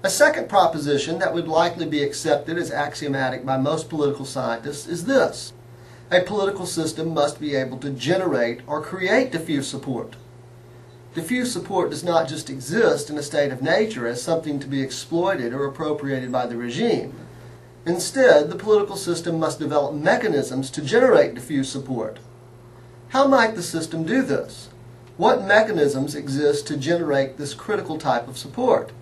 A second proposition that would likely be accepted as axiomatic by most political scientists is this: a political system must be able to generate or create diffuse support. Diffuse support does not just exist in a state of nature as something to be exploited or appropriated by the regime. Instead, the political system must develop mechanisms to generate diffuse support. How might the system do this? What mechanisms exist to generate this critical type of support?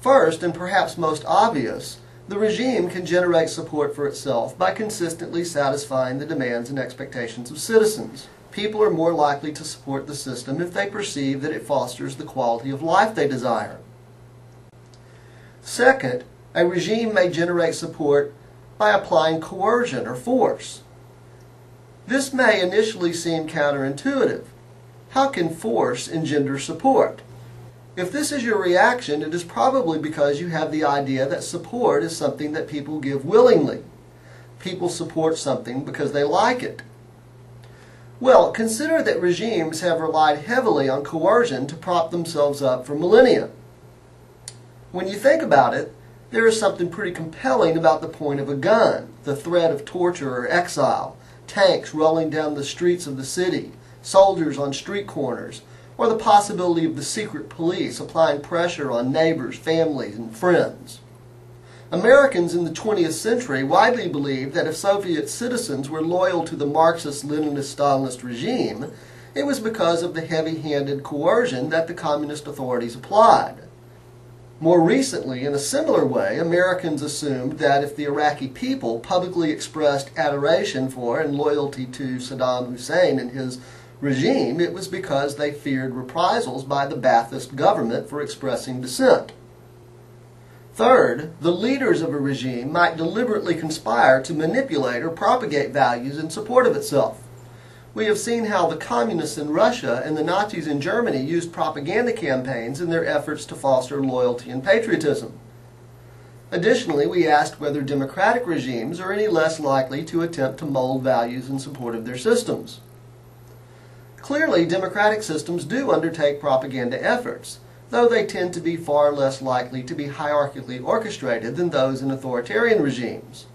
First, and perhaps most obvious, the regime can generate support for itself by consistently satisfying the demands and expectations of citizens. People are more likely to support the system if they perceive that it fosters the quality of life they desire. Second, a regime may generate support by applying coercion or force. This may initially seem counterintuitive. How can force engender support? If this is your reaction, it is probably because you have the idea that support is something that people give willingly. People support something because they like it. Well, consider that regimes have relied heavily on coercion to prop themselves up for millennia. When you think about it, there is something pretty compelling about the point of a gun, the threat of torture or exile, tanks rolling down the streets of the city, soldiers on street corners, or the possibility of the secret police applying pressure on neighbors, families, and friends. Americans in the 20th century widely believed that if Soviet citizens were loyal to the Marxist-Leninist-Stalinist regime, it was because of the heavy-handed coercion that the communist authorities applied. More recently, in a similar way, Americans assumed that if the Iraqi people publicly expressed adoration for and loyalty to Saddam Hussein and his regime, it was because they feared reprisals by the Ba'athist government for expressing dissent. Third, the leaders of a regime might deliberately conspire to manipulate or propagate values in support of itself. We have seen how the communists in Russia and the Nazis in Germany used propaganda campaigns in their efforts to foster loyalty and patriotism. Additionally, we asked whether democratic regimes are any less likely to attempt to mold values in support of their systems. Clearly, democratic systems do undertake propaganda efforts, though they tend to be far less likely to be hierarchically orchestrated than those in authoritarian regimes.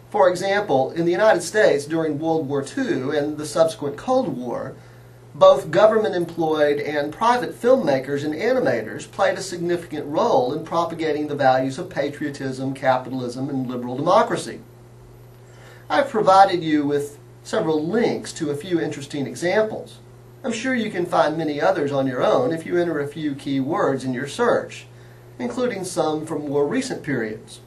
For example, in the United States during World War II and the subsequent Cold War, both government-employed and private filmmakers and animators played a significant role in propagating the values of patriotism, capitalism, and liberal democracy. I've provided you with several links to a few interesting examples. I'm sure you can find many others on your own if you enter a few key words in your search, including some from more recent periods.